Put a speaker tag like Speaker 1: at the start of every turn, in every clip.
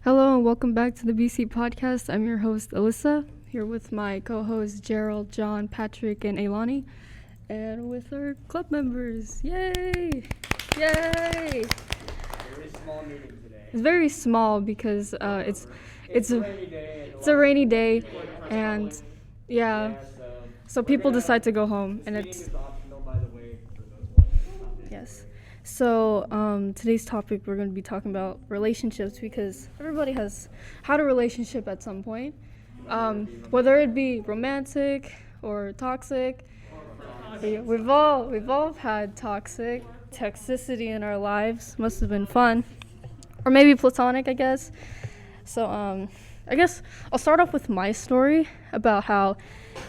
Speaker 1: Hello and welcome back to the BC podcast. I'm your host Alyssa, here with my co-hosts Gerald, John, Patrick, and Ailani, and with our club members. Yay! Yay!
Speaker 2: Very small meeting today.
Speaker 1: It's very small because it's a rainy day, and yeah, so people decide to go home, and it's
Speaker 2: optional, by the way, for those watching.
Speaker 1: yes. So today's topic, we're going to be talking about relationships because everybody has had a relationship at some point, whether it be romantic or toxic. We've all had toxicity in our lives. Must have been fun, or maybe platonic, I guess. So I guess I'll start off with my story about how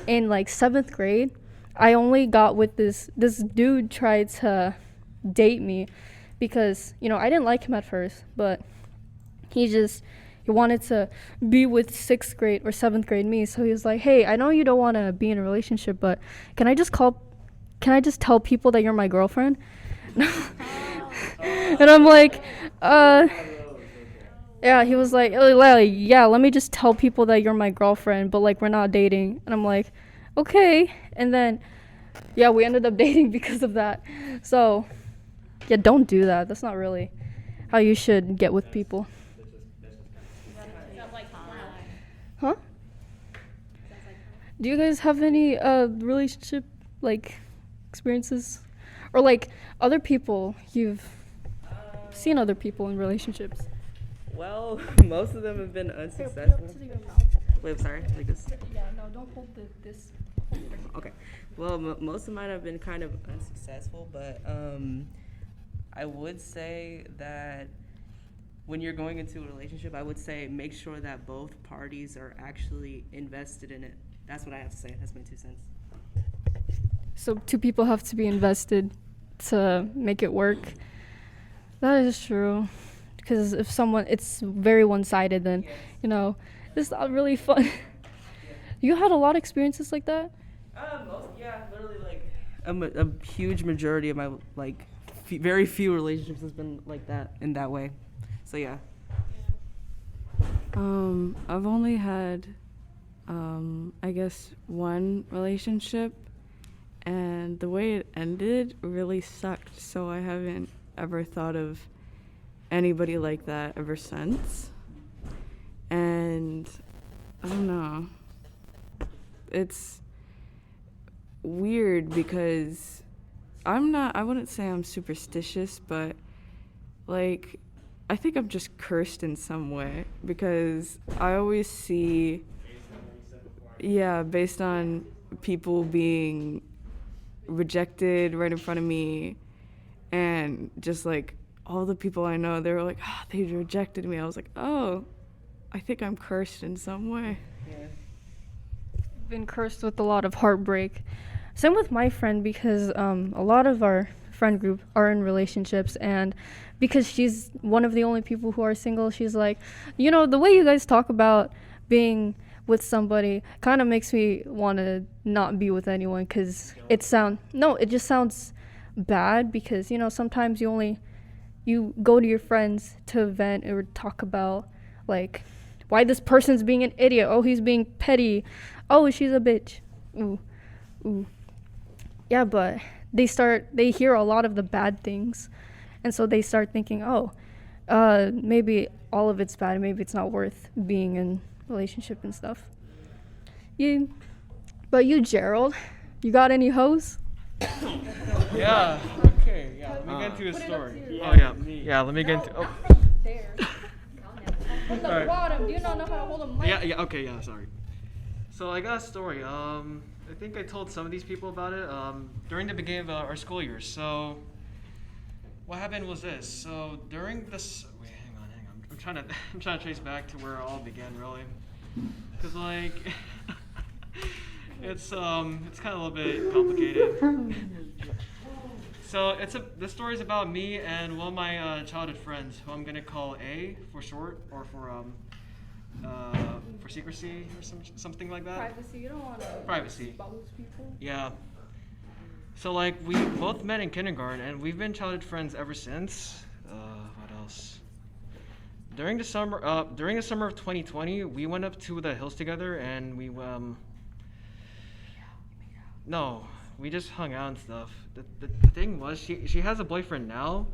Speaker 1: in like 7th grade, I only got with this dude tried to date me because I didn't like him at first, but he wanted to be with 6th grade or 7th grade me. So he was like, hey, I know you don't want to be in a relationship, but can I just tell people that you're my girlfriend? And I'm like, yeah. He was like, yeah, let me just tell people that you're my girlfriend, but like we're not dating. And I'm like, okay. And then yeah, we ended up dating because of that. So yeah, don't do that. That's not really how you should get with people. Huh? Do you guys have any relationship like experiences, or like other people you've seen other people in relationships?
Speaker 3: Well, most of them have been unsuccessful. Wait, I'm sorry. Like this.
Speaker 1: Yeah, no, don't hold this.
Speaker 3: Okay. Well, most of mine have been kind of unsuccessful, but I would say that when you're going into a relationship, I would say make sure that both parties are actually invested in it. That's what I have to say. That's my 2 cents.
Speaker 1: So 2 people have to be invested to make it work. That is true. Because if it's very one-sided, then, it's not really fun. You had a lot of experiences like that?
Speaker 3: Literally, like, a huge majority of my, like, very few relationships has been like that, in that way. So, yeah.
Speaker 4: I've only had, I guess, one relationship, and the way it ended really sucked, so I haven't ever thought of anybody like that ever since. And I don't know. It's weird because I wouldn't say I'm superstitious, but like I think I'm just cursed in some way because I always see, based on people being rejected right in front of me, and just like all the people I know, they were like, they rejected me. I was like, oh, I think I'm cursed in some way.
Speaker 3: Yeah.
Speaker 1: Been cursed with a lot of heartbreak. Same with my friend, because a lot of our friend group are in relationships, and because she's one of the only people who are single, she's like, the way you guys talk about being with somebody kind of makes me want to not be with anyone, because it just sounds bad, because sometimes you go to your friends to vent or talk about like why this person's being an idiot. Oh, he's being petty. Oh, she's a bitch. Ooh. Yeah, but they hear a lot of the bad things, and so they start thinking, maybe all of it's bad, maybe it's not worth being in a relationship and stuff. But you, Gerald, you got any hoes?
Speaker 2: Yeah. Okay. Yeah. Let me get into a story. Yeah. Let me get into.
Speaker 1: There. At the bottom. Do you not know how to hold a mic?
Speaker 2: Yeah. Okay. Yeah. Sorry. So I got a story. I think I told some of these people about it during the beginning of our school year. So what happened was this. So during this, wait, hang on. I'm trying to trace back to where it all began, really, because like it's kind of a little bit complicated. So the story's about me and one of my childhood friends, who I'm gonna call A for short, or for secrecy or something like that.
Speaker 1: Privacy. You don't want to expose people.
Speaker 2: Yeah. So like we both met in kindergarten, and we've been childhood friends ever since. What else? during the summer of 2020, we went up to the hills together, and no, we just hung out and stuff. The thing was, she has a boyfriend now,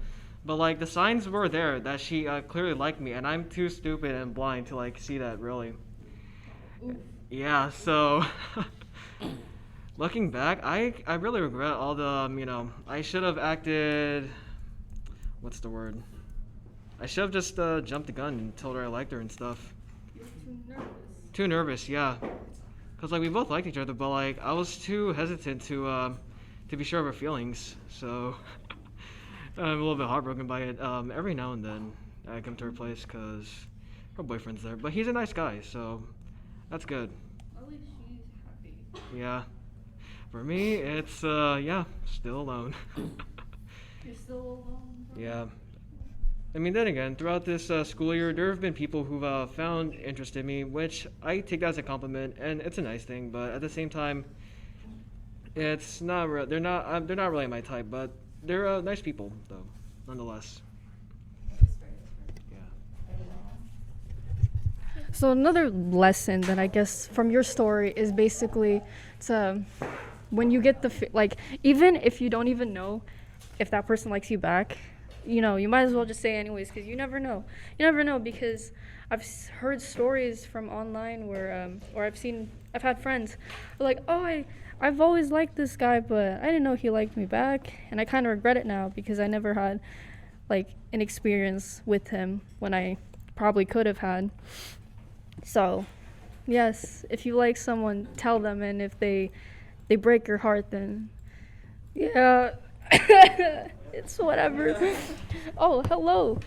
Speaker 2: but like the signs were there that she clearly liked me, and I'm too stupid and blind to like see that really. Yeah, so looking back, I really regret all the I should have acted. What's the word? I should have just jumped the gun and told her I liked her and stuff.
Speaker 1: You're too nervous.
Speaker 2: Too nervous, yeah. Cause like we both liked each other, but like I was too hesitant to be sure of her feelings. So I'm a little bit heartbroken by it. Every now and then I come to her place because her boyfriend's there, but he's a nice guy, so that's good.
Speaker 1: At least she's happy.
Speaker 2: Yeah. For me, it's still alone.
Speaker 1: You're still alone, bro?
Speaker 2: Yeah. I mean, then again, throughout this school year, there have been people who've found interest in me, which I take as a compliment, and it's a nice thing. But at the same time, it's not. They're not. They're not really my type, but they're nice people, though, nonetheless. Yeah.
Speaker 1: So another lesson that I guess from your story is basically to when you get like even if you don't even know if that person likes you back, you might as well just say anyways because you never know. You never know because heard stories from online where or I've had friends like, oh, I've always liked this guy, but I didn't know he liked me back, and I kind of regret it now because I never had like an experience with him when I probably could have had. So, yes, if you like someone, tell them, and if they break your heart, then yeah, it's whatever. Oh, hello.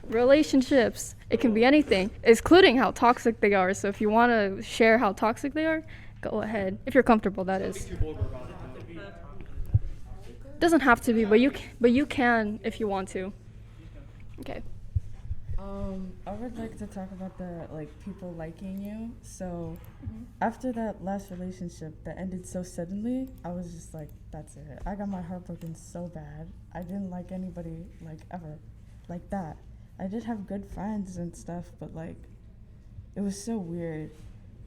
Speaker 1: Relationships. It can be anything, including how toxic they are. So if you want to share how toxic they are, go ahead. If you're comfortable, that is. Doesn't have to be, but you can if you want to. Okay.
Speaker 4: I would like to talk about the people liking you. So after that last relationship that ended so suddenly, I was just like, that's it. I got my heart broken so bad. I didn't like anybody ever like that. I did have good friends and stuff, but it was so weird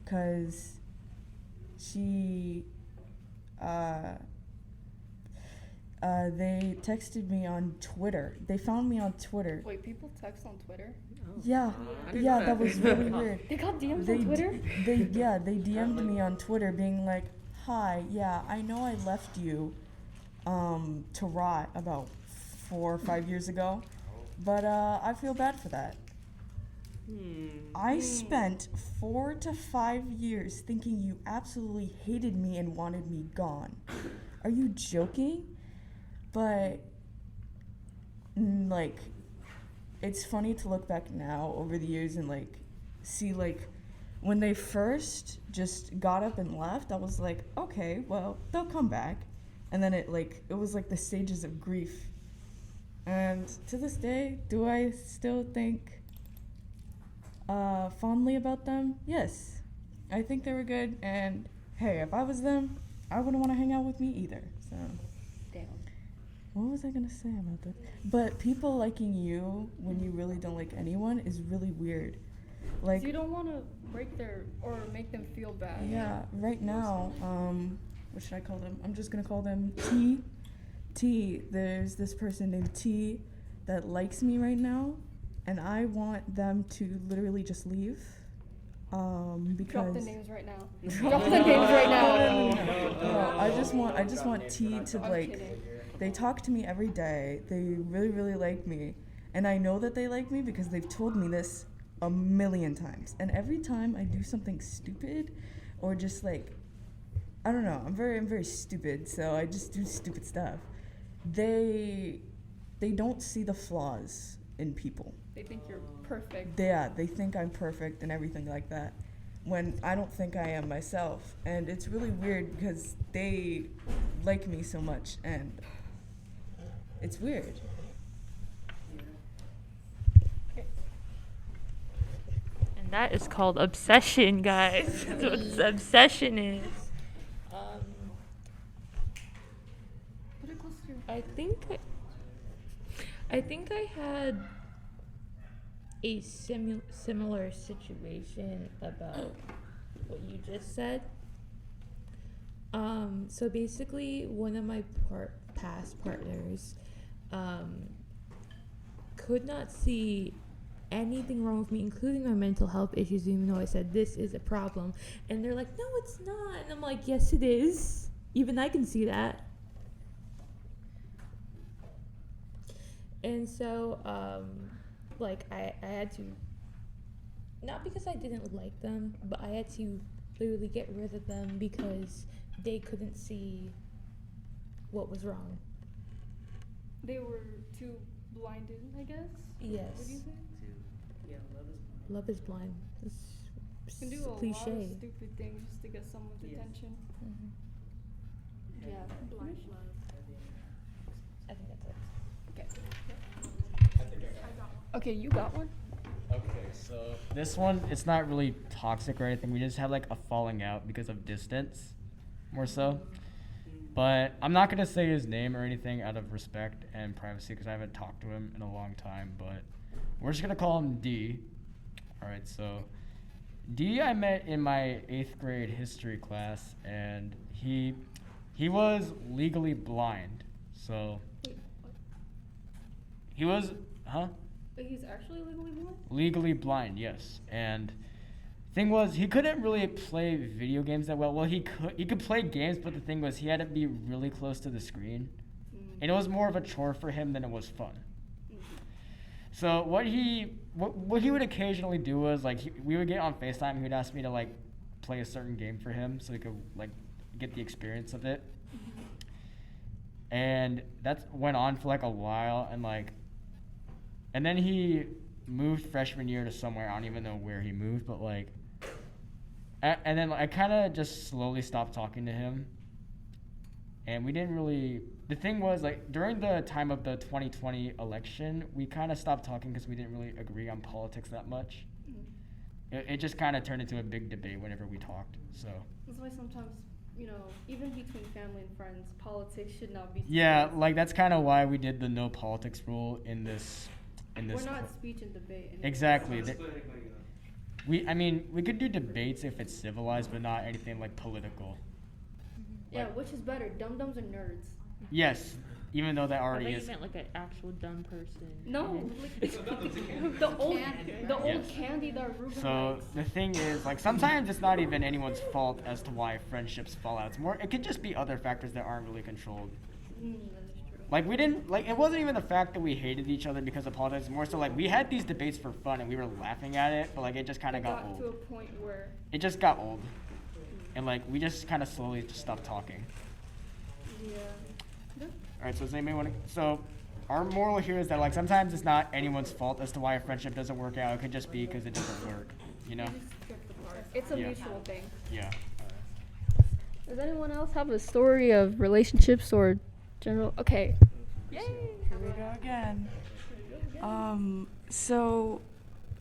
Speaker 4: because they texted me on Twitter. They found me on Twitter.
Speaker 1: Wait, people text on Twitter?
Speaker 4: Yeah, that was really weird.
Speaker 1: They got DMs on Twitter?
Speaker 4: They DM'd me on Twitter being like, hi, yeah, I know I left you to rot about 4 or 5 years ago, but I feel bad for that. I spent 4 to 5 years thinking you absolutely hated me and wanted me gone. Are you joking? But it's funny to look back now over the years and see when they first just got up and left, I was like, okay, well, they'll come back. And then it was the stages of grief. And to this day, do I still think fondly about them? Yes. I think they were good, and hey, if I was them, I wouldn't want to hang out with me either. So
Speaker 1: Damn.
Speaker 4: what was I gonna say about that? But people liking you when you really don't like anyone is really weird.
Speaker 1: You don't want to break their or make them feel bad.
Speaker 4: Yeah, right now, what should I call them? I'm just gonna call them T. There's this person named T that likes me right now, and I want them to literally just leave. Because
Speaker 1: Drop the names right now. Drop the names right now.
Speaker 4: No, I just want T to
Speaker 1: I'm kidding.
Speaker 4: They talk to me every day. They really, really like me. And I know that they like me because they've told me this a million times. And every time I do something stupid or just I don't know, I'm very stupid, so I just do stupid stuff. They don't see the flaws in people.
Speaker 1: They think you're perfect.
Speaker 4: They think I'm perfect and everything like that, when I don't think I am myself. And it's really weird because they like me so much, and it's weird.
Speaker 5: And that is called obsession, guys. That's what obsession is.
Speaker 1: Put it close to your
Speaker 5: I think I had a similar situation about what you just said. So basically, one of my past partners could not see anything wrong with me, including my mental health issues, even though I said this is a problem. And they're like, no, it's not. And I'm like, yes, it is. Even I can see that. And so, like, I had to, not because I didn't like them, but I had to literally get rid of them because they couldn't see what was wrong.
Speaker 1: They were too blinded, I guess.
Speaker 5: Yes.
Speaker 1: What do you think?
Speaker 3: Yeah,
Speaker 5: Love is blind. It's
Speaker 1: You can do a
Speaker 5: cliche.
Speaker 1: lot of stupid things just to get someone's
Speaker 3: Yes.
Speaker 1: attention.
Speaker 5: Mhm.
Speaker 1: Yeah, blind love.
Speaker 5: I think that's it.
Speaker 1: Okay, you got one?
Speaker 2: Okay, so this one, it's not really toxic or anything. We just have like a falling out because of distance, more so. But I'm not gonna say his name or anything out of respect and privacy because I haven't talked to him in a long time. But we're just gonna call him D. All right, so D I met in my 8th grade history class, and he was legally blind. So
Speaker 1: Wait, what?
Speaker 2: he was,
Speaker 1: But he's actually legally blind?
Speaker 2: legally blind, yes. And thing was, he couldn't really play video games that well. Well, he could play games, but the thing was, he had to be really close to the screen, and it was more of a chore for him than it was fun. So what he would occasionally do was like we would get on FaceTime. He would ask me to like play a certain game for him so he could like get the experience of it. And that went on for like a while, and then he moved freshman year to somewhere. I don't even know where he moved, but like, and then I kind of just slowly stopped talking to him. And we didn't really. The thing was, like, during the time of the 2020 election, we kind of stopped talking because we didn't really agree on politics that much. It just kind of turned into a big debate whenever we talked. So.
Speaker 1: That's why sometimes, even between family and friends, politics should not be.
Speaker 2: Yeah,
Speaker 1: discussed.
Speaker 2: like that's kind of why we did the no politics rule in this.
Speaker 1: We're not speech and debate. Anymore.
Speaker 2: Exactly. We could do debates if it's civilized, but not anything like political.
Speaker 1: Yeah,
Speaker 2: Like-
Speaker 1: which is better, dum-dums or nerds?
Speaker 2: Yes, even though that
Speaker 5: I
Speaker 2: already
Speaker 5: thought you
Speaker 2: is.
Speaker 5: meant like an actual dumb person.
Speaker 1: No, like, the old
Speaker 2: Yes.
Speaker 1: candy that Ruben
Speaker 2: So
Speaker 1: likes.
Speaker 2: the thing is, like, sometimes it's not even anyone's fault as to why friendships fall out. It's more, it could just be other factors that aren't really controlled.
Speaker 1: That is true.
Speaker 2: Like, we didn't, like, it wasn't even the fact that we hated each other because of politics. More so, like, we had these debates for fun and we were laughing at it, but, like, it just kind of
Speaker 1: It
Speaker 2: got
Speaker 1: to a
Speaker 2: old.
Speaker 1: point where.
Speaker 2: It just got old. And, like, we just kind of slowly just stopped talking.
Speaker 1: Yeah.
Speaker 2: All right, so does anybody want to? So, our moral here is that like sometimes it's not anyone's fault as to why a friendship doesn't work out. It could just be because it doesn't work. You know?
Speaker 1: It's a
Speaker 2: Yeah.
Speaker 1: mutual thing.
Speaker 2: Yeah.
Speaker 1: Does anyone else have a story of relationships or general? Okay.
Speaker 4: Here we go again. So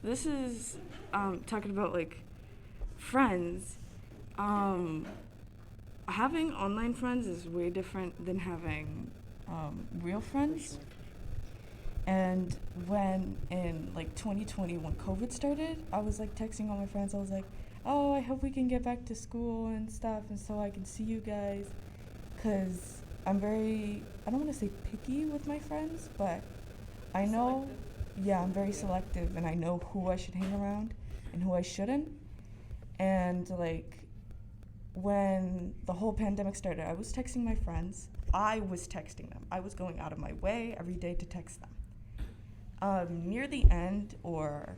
Speaker 4: this is talking about like friends. Having online friends is way different than having real friends. And when in like 2020, when COVID started, I was like texting all my friends. I was like, "Oh, I hope we can get back to school and stuff, and so I can see you guys." Cause I don't want to say picky with my friends, but I know, yeah, I'm very selective, and I know who I should hang around and who I shouldn't. And like, when the whole pandemic started, I was texting my friends. I was texting them. I was going out of my way every day to text them. Near the end, or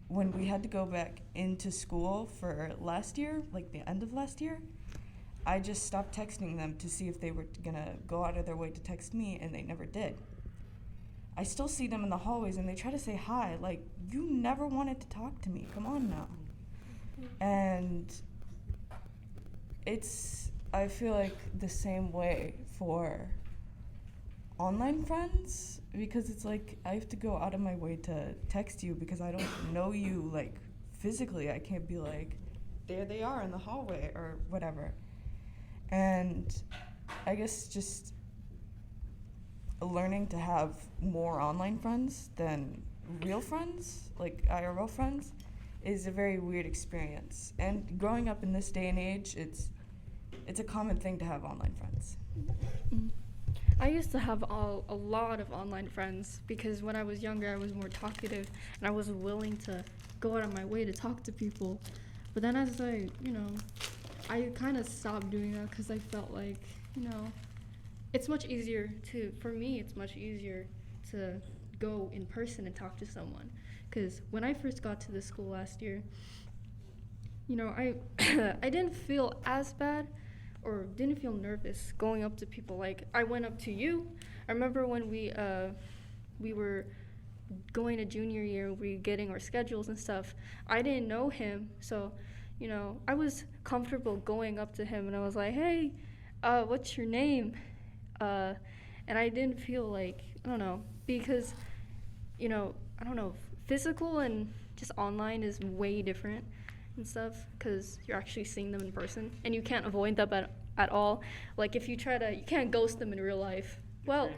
Speaker 4: when we had to go back into school for last year, like the end of last year, I just stopped texting them to see if they were gonna go out of their way to text me, and they never did. I still see them in the hallways, and they try to say hi. Like, you never wanted to talk to me. Come on now. And I feel like the same way for online friends, because it's like I have to go out of my way to text you because I don't know you like physically. I can't be like, there they are in the hallway or whatever. And I guess just learning to have more online friends than real friends, like IRL friends, is a very weird experience. And growing up in this day and age, it's a common thing to have online friends.
Speaker 1: I used to have a lot of online friends because when I was younger, I was more talkative and I was willing to go out of my way to talk to people. But then as I kind of stopped doing that because I felt like, it's much easier for me, it's much easier to go in person and talk to someone. Because when I first got to the school last year, I I didn't feel as bad or didn't feel nervous going up to people. Like I went up to you. I remember when we were going to junior year, we were getting our schedules and stuff. I didn't know him, so I was comfortable going up to him and I was like, "Hey, what's your name?" And I didn't feel like, I don't know, because I don't know, physical and just online is way different and stuff because you're actually seeing them in person and you can't avoid them at all. Like if you you can't ghost them in real life. Well,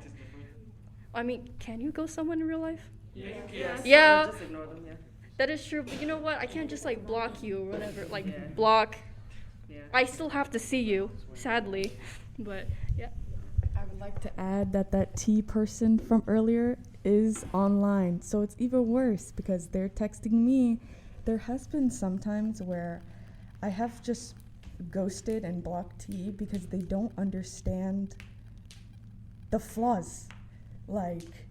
Speaker 1: I mean, can you ghost someone in real life? Yeah.
Speaker 3: Just ignore them, yeah.
Speaker 1: That is true, but you know what? I can't just like block you or whatever. Like
Speaker 3: Yeah.
Speaker 1: block.
Speaker 3: Yeah.
Speaker 1: I still have to see you, sadly. But yeah.
Speaker 6: I would like to add that T person from earlier is online, so it's even worse because they're texting me. There has been sometimes where I have just ghosted and blocked T because they don't understand the flaws. Like,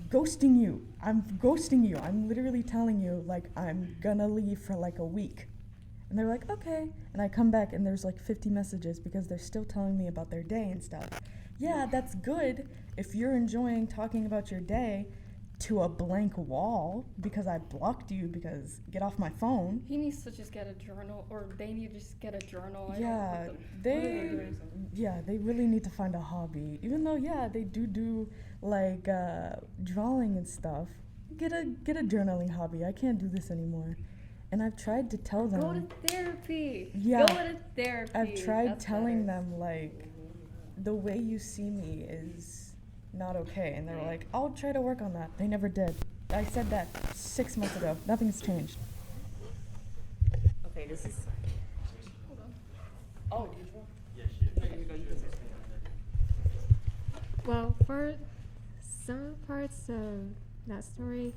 Speaker 6: ghosting you. I'm ghosting you. I'm literally telling you, like, I'm gonna leave for like a week. And they're like, okay. And I come back and there's like 50 messages because they're still telling me about their day and stuff. Yeah, that's good if you're enjoying talking about your day to a blank wall because I blocked you because get off my phone.
Speaker 1: He needs to just get a journal, or they need to just get a journal.
Speaker 6: Yeah, they really need to find a hobby. Even though, yeah, they do like drawing and stuff. Get a journaling hobby. I can't do this anymore. And I've tried to tell them.
Speaker 1: Go to therapy.
Speaker 6: Yeah,
Speaker 1: Go to therapy.
Speaker 6: I've tried
Speaker 1: That's
Speaker 6: telling
Speaker 1: better.
Speaker 6: them, like, the way you see me is not okay. And they were like, I'll try to work on that. They never did. I said that 6 months ago. Nothing's changed.
Speaker 3: Okay, this is.
Speaker 1: Hold on.
Speaker 3: Oh,
Speaker 2: Yeah,
Speaker 3: there you go. You can say.
Speaker 7: Well, for some parts of that story,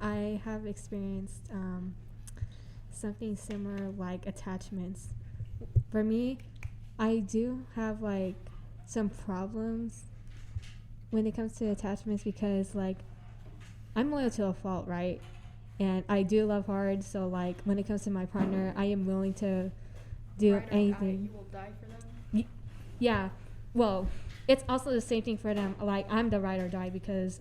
Speaker 7: I have experienced something similar, like attachments. For me, I do have like some problems when it comes to attachments because like I'm loyal to a fault, right? And I do love hard, so like when it comes to my partner, I am willing to do
Speaker 1: Ride or die,
Speaker 7: anything.
Speaker 1: you will die for them.
Speaker 7: Yeah, well, it's also the same thing for them. Like I'm the ride or die because,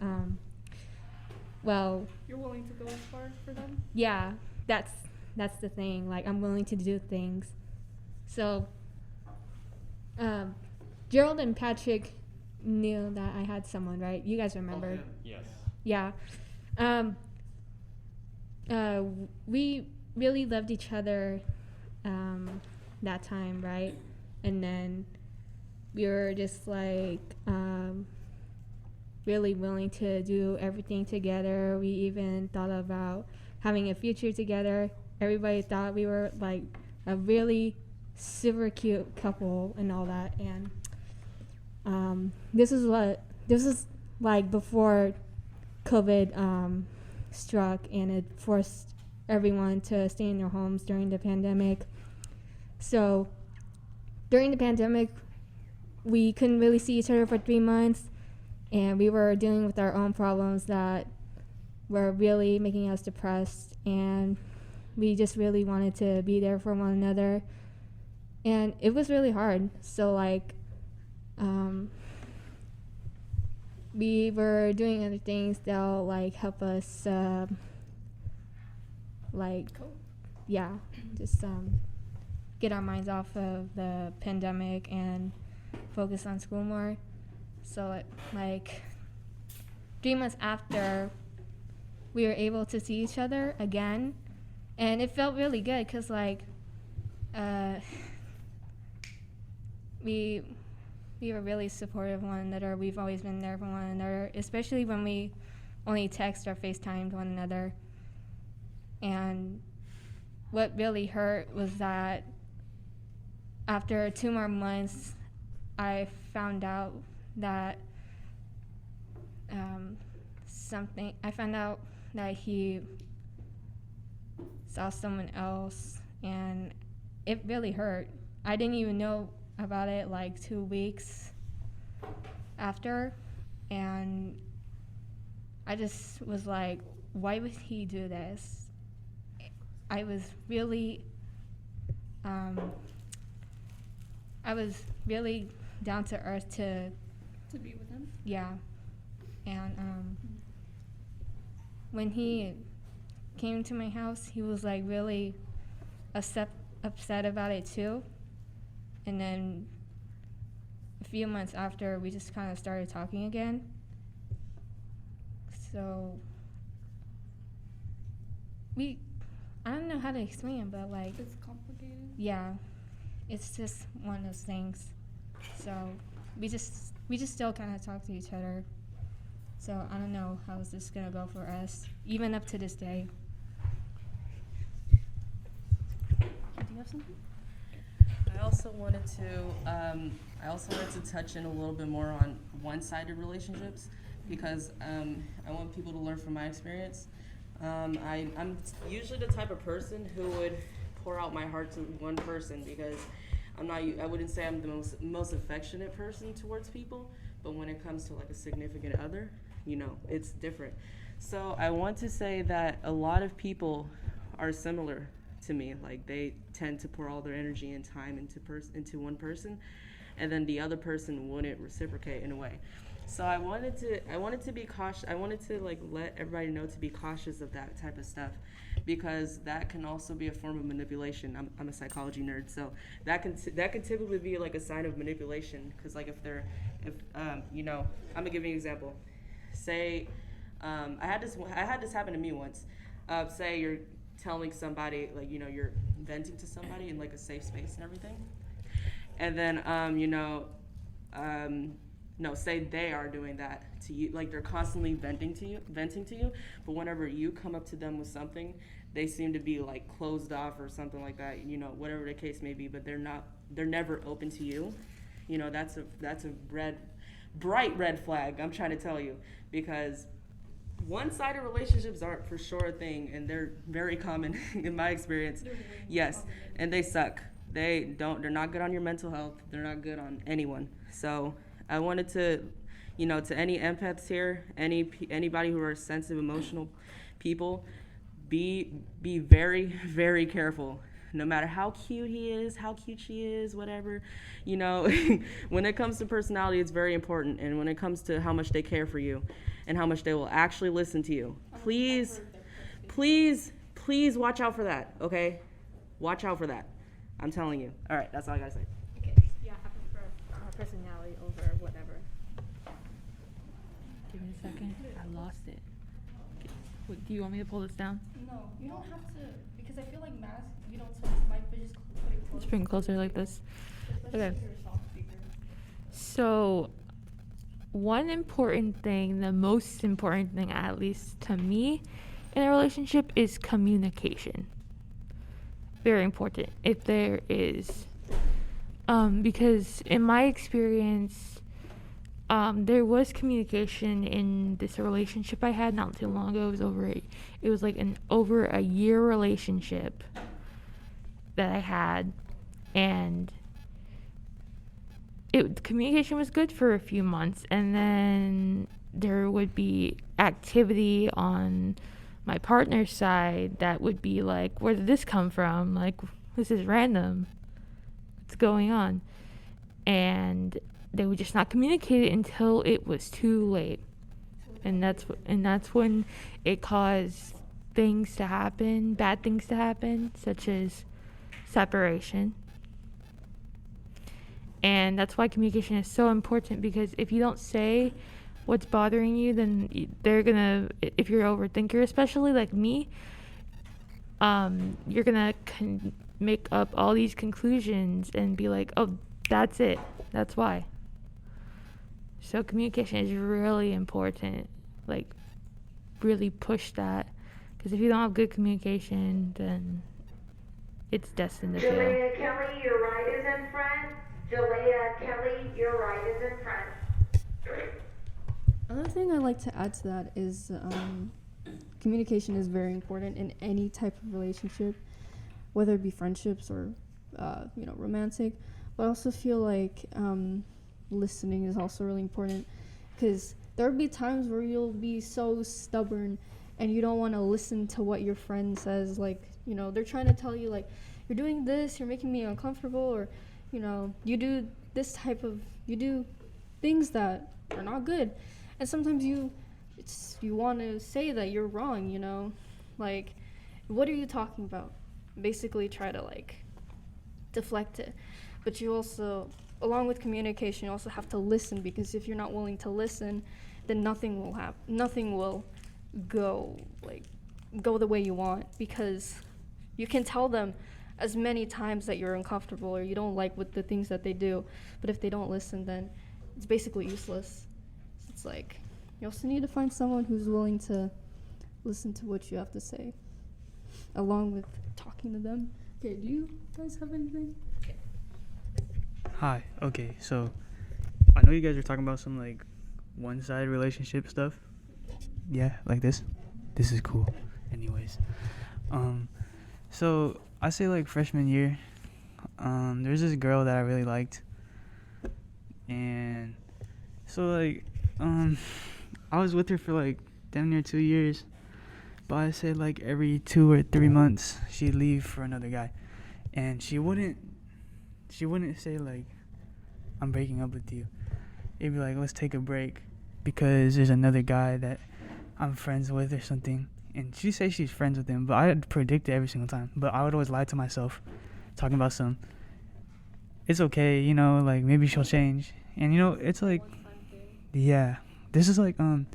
Speaker 7: well,
Speaker 1: You're willing to go as far for them?
Speaker 7: yeah, that's the thing. Like I'm willing to do things. So, Gerald and Patrick knew that I had someone, right? You guys remember?
Speaker 2: Yes.
Speaker 7: Yeah. We really loved each other that time, right? And then we were just like really willing to do everything together. We even thought about having a future together. Everybody thought we were like a really super cute couple and all that. And this is like before COVID struck, and it forced everyone to stay in their homes during the pandemic. So during the pandemic, we couldn't really see each other for 3 months, and we were dealing with our own problems that were really making us depressed, and we just really wanted to be there for one another, and it was really hard. So like we were doing other things that'll like help us like yeah, just get our minds off of the pandemic and focus on school more. So like 3 months after, we were able to see each other again, and it felt really good because like we were really supportive of one another. We've always been there for one another, especially when we only text or FaceTimed one another. And what really hurt was that after 2 more months, I found out that I found out that he saw someone else, and it really hurt. I didn't even know about it like 2 weeks after, and I just was like, why would he do this? I was really down to earth to
Speaker 1: be with him.
Speaker 7: yeah. And when he came to my house, he was like really upset about it too. And then a few months after, we just kind of started talking again. So I don't know how to explain it, but like,
Speaker 1: It's complicated.
Speaker 7: yeah, it's just one of those things. So we just still kind of talk to each other. So I don't know how is this gonna go for us, even up to this day.
Speaker 1: Do you have something?
Speaker 3: I also wanted to touch in a little bit more on one-sided relationships because I want people to learn from my experience. I'm usually the type of person who would pour out my heart to one person because I wouldn't say I'm the most affectionate person towards people, but when it comes to like a significant other, it's different. So I want to say that a lot of people are similar to me. Like they tend to pour all their energy and time into one person, and then the other person wouldn't reciprocate in a way. So I wanted to be cautious. I wanted to like let everybody know to be cautious of that type of stuff, because that can also be a form of manipulation. I'm a psychology nerd, so that can typically be like a sign of manipulation. Because like I'm gonna give you an example. Say I had this happen to me once. Say you're telling somebody like you're venting to somebody in like a safe space and everything, and then say they are doing that to you, like they're constantly venting to you, but whenever you come up to them with something, they seem to be like closed off or something like that, whatever the case may be, but they're never open to you. That's a bright red flag, I'm trying to tell you, because one-sided relationships aren't for sure a thing, and they're very common in my experience. Yes, and they suck. They're not good on your mental health. They're not good on anyone. So I wanted to, to any empaths here, anybody who are sensitive, emotional people, be very, very careful. No matter how cute he is, how cute she is, whatever, when it comes to personality, it's very important. And when it comes to how much they care for you and how much they will actually listen to you, please watch out for that, okay? Watch out for that. I'm telling you. All right, that's all I gotta say.
Speaker 7: Okay. Yeah, I prefer personality over whatever.
Speaker 8: Give me a second. I lost it. Wait, do you want me to pull this down?
Speaker 1: No, you don't have to, because I feel like mask, you don't switch the mic, but just put it closer.
Speaker 8: Let's bring it closer like this.
Speaker 1: Especially
Speaker 8: Okay.
Speaker 1: if you're a soft speaker.
Speaker 8: So, one important thing, the most important thing, at least to me, in a relationship is communication. Very important. If there is, because in my experience, there was communication in this relationship I had not too long ago. It was like an over a year relationship that I had, and communication was good for a few months, and then there would be activity on my partner's side that would be like, where did this come from? Like, this is random. What's going on? And they would just not communicate it until it was too late. And that's when it caused things to happen, bad things to happen, such as separation. And that's why communication is so important, because if you don't say what's bothering you, then they're gonna, if you're an overthinker, especially like me, you're gonna make up all these conclusions and be like, oh, that's it, that's why. So communication is really important. Like, really push that. Because if you don't have good communication, then it's destined to fail.
Speaker 9: Jalea Kelly, your right is in front. Jalea Kelly, your right is in front.
Speaker 1: Another thing I like to add to that is communication is very important in any type of relationship, whether it be friendships or romantic. But I also feel like listening is also really important, because there will be times where you'll be so stubborn and you don't want to listen to what your friend says. Like, they're trying to tell you, like, you're doing this, you're making me uncomfortable, or you do things that are not good. And sometimes you want to say that you're wrong, like, what are you talking about? Basically try to, like, deflect it. But you also, along with communication, you also have to listen, because if you're not willing to listen, then nothing will happen. Nothing will go the way you want, because you can tell them as many times that you're uncomfortable or you don't like with the things that they do, but if they don't listen, then it's basically useless. So it's like, you also need to find someone who's willing to listen to what you have to say, along with talking to them. Okay, do you guys have anything?
Speaker 10: Hi. Okay, so I know you guys are talking about some like one-sided relationship stuff. Yeah, like this. This is cool. Anyways, so I say like freshman year, there's this girl that I really liked, and so like I was with her for like damn near 2 years, but I said like every 2 or 3 months she'd leave for another guy, and she wouldn't say like, I'm breaking up with you. It'd be like, let's take a break because there's another guy that I'm friends with or something. And she'd say she's friends with him, but I'd predict it every single time. But I would always lie to myself, talking about it's okay, like maybe she'll change. And it's like, yeah, this is like, this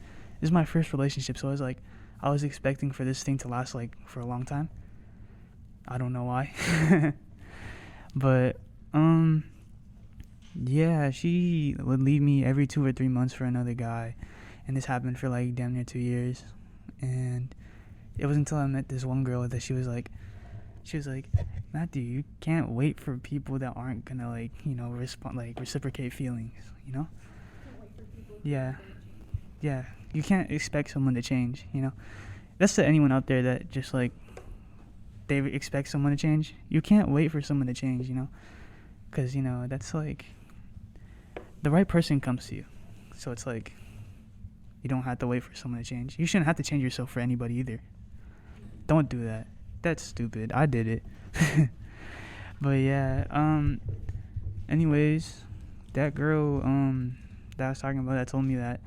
Speaker 10: is my first relationship. So I was expecting for this thing to last like for a long time. I don't know why. But, yeah, she would leave me every 2 or 3 months for another guy. And this happened for like damn near 2 years. And it was until I met this one girl that she was like, Matthew, you can't wait for people that aren't gonna like, reciprocate feelings, Yeah. Yeah. You can't expect someone to change, That's to anyone out there that just like, they expect someone to change. You can't wait for someone to change, Because, that's like, the right person comes to you. So it's like, you don't have to wait for someone to change. You shouldn't have to change yourself for anybody either. Don't do that. That's stupid. I did it. But yeah, anyways, that girl that I was talking about that told me that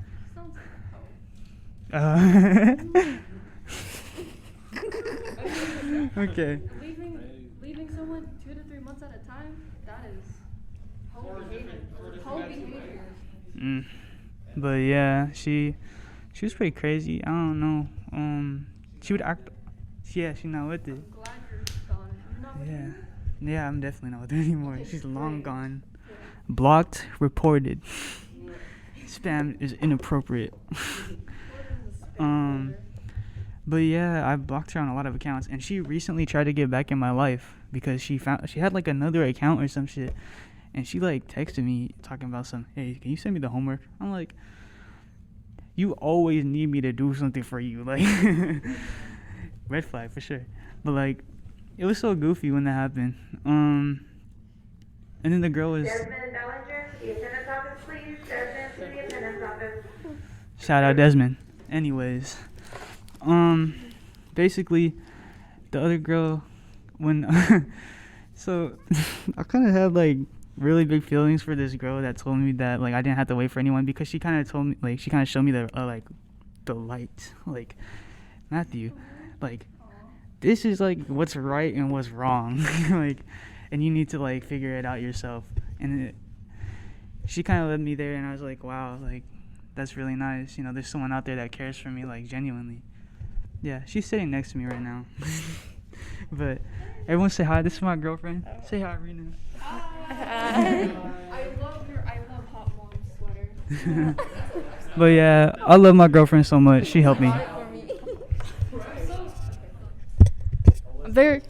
Speaker 10: okay.
Speaker 1: Leaving someone 2 to 3 months at a time, that is whole behavior.
Speaker 10: But yeah, she was pretty crazy. I don't know. She would act. Yeah, she's not with it.
Speaker 1: I'm glad you're gone. You're not with
Speaker 10: Yeah.
Speaker 1: me?
Speaker 10: Yeah, I'm definitely not with her anymore. She's long gone. Blocked, reported. Spam is inappropriate. But yeah, I blocked her on a lot of accounts, and she recently tried to get back in my life because she had like another account or some shit, and she like texted me talking about hey, can you send me the homework? I'm like, you always need me to do something for you, like, red flag for sure. But like, it was so goofy when that happened. And then the girl was.
Speaker 9: Desmond Bellinger, to the attendance office, please. Desmond, to the attendance office.
Speaker 10: Shout out Desmond. Anyways, basically, the other girl, when so I kind of had like really big feelings for this girl that told me that like I didn't have to wait for anyone, because she kind of told me, like, she kind of showed me the the light, like, Matthew, like, this is like what's right and what's wrong, like, and you need to like figure it out yourself. And she kind of led me there, and I was like, wow, like, that's really nice. There's someone out there that cares for me, like, genuinely. Yeah, she's sitting next to me right now. But everyone say hi. This is my girlfriend. Say hi, Rena.
Speaker 1: I love Hot Mom's sweater.
Speaker 10: But yeah, I love my girlfriend so much. She helped me.
Speaker 1: Very.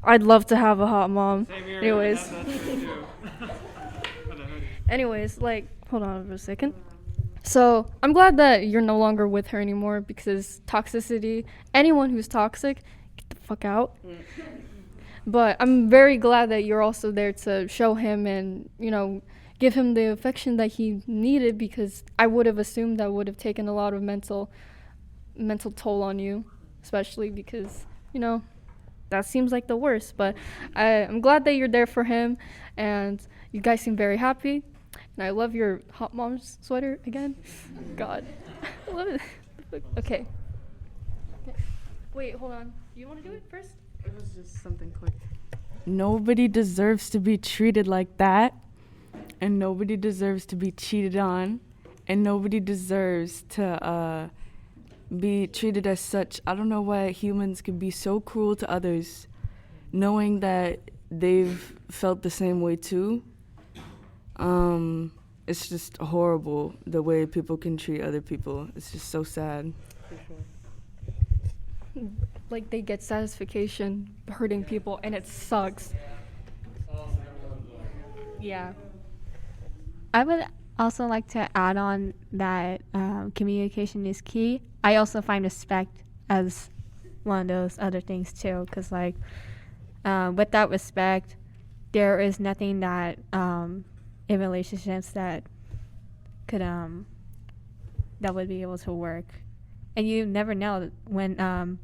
Speaker 1: I'd love to have a hot mom.
Speaker 2: Same here.
Speaker 1: Anyways.
Speaker 2: I have that too. For the hoodie.
Speaker 1: Anyways, like, hold on for a second. So, I'm glad that you're no longer with her anymore because toxicity, anyone who's toxic, get the fuck out. But I'm very glad that you're also there to show him and, you know, give him the affection that he needed, because I would have assumed that would have taken a lot of mental toll on you, especially because, you know, that seems like the worst. But I'm glad that you're there for him, and you guys seem very happy. And I love your hot mom's sweater again. God, I love it. Okay. Wait, hold on. You want to do it first?
Speaker 4: It was just something quick. Nobody deserves to be treated like that, and nobody deserves to be cheated on, and nobody deserves to be treated as such. I don't know why humans can be so cruel to others, knowing that they've felt the same way too. It's just horrible the way people can treat other people. It's just so sad.
Speaker 1: Like, they get satisfaction hurting people, and it sucks. Yeah.
Speaker 7: I would also like to add on that communication is key. I also find respect as one of those other things too, because like without respect, there is nothing that in relationships that could that would be able to work. And you never know when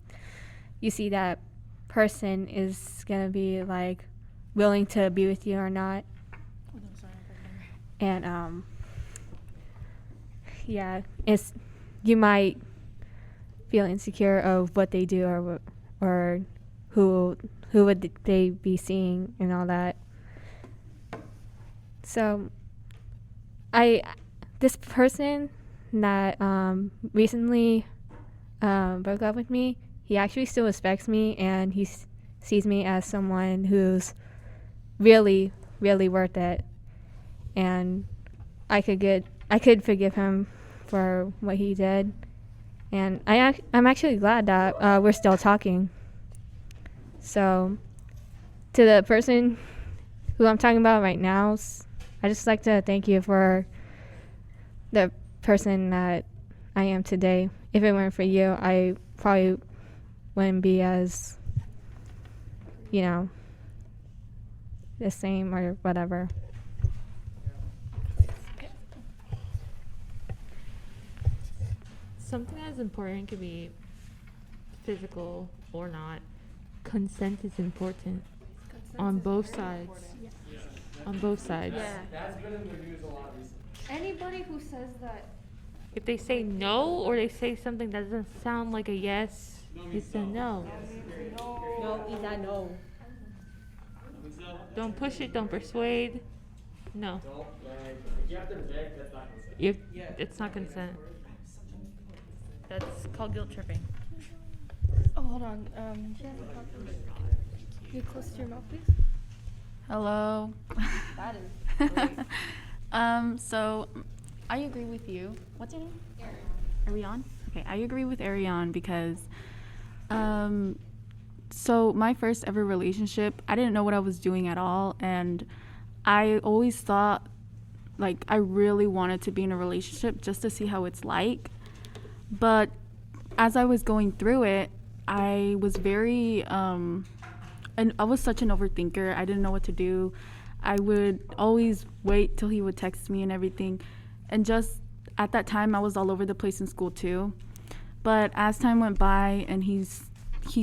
Speaker 7: you see that person is gonna be like willing to be with you or not. And yeah, it's, you might feel insecure of what they do or who would they be seeing and all that. So this person that recently broke up with me, he actually still respects me, and he sees me as someone who's really, really worth it. And I could forgive him for what he did, and I'm actually glad that we're still talking. So, to the person who I'm talking about right now, I just like to thank you for the person that I am today. If it weren't for you, I probably wouldn't be as, you know, the same or whatever.
Speaker 8: Something that's important could be physical or not. Consent is important on both sides. On both sides.
Speaker 1: Yeah.
Speaker 2: That's been in the news a lot recently.
Speaker 1: Anybody who says that.
Speaker 8: If they say no or they say something that doesn't sound like a yes, it's a no.
Speaker 5: No, is that no?
Speaker 8: Don't push it, don't persuade. No.
Speaker 2: If you have to beg, that's not consent.
Speaker 8: It's not consent. That's called guilt tripping.
Speaker 1: Oh, hold on. Get close to your mouth, please.
Speaker 11: Hello.
Speaker 1: That is great.
Speaker 11: So I agree with you. What's your name? Ariane. Okay, I agree with Ariane because so my first ever relationship, I didn't know what I was doing at all, and I always thought like I really wanted to be in a relationship just to see how it's like. But as I was going through it, I was very and I was such an overthinker. I didn't know what to do. I would always wait till he would text me and everything. And just at that time, I was all over the place in school too. But as time went by and he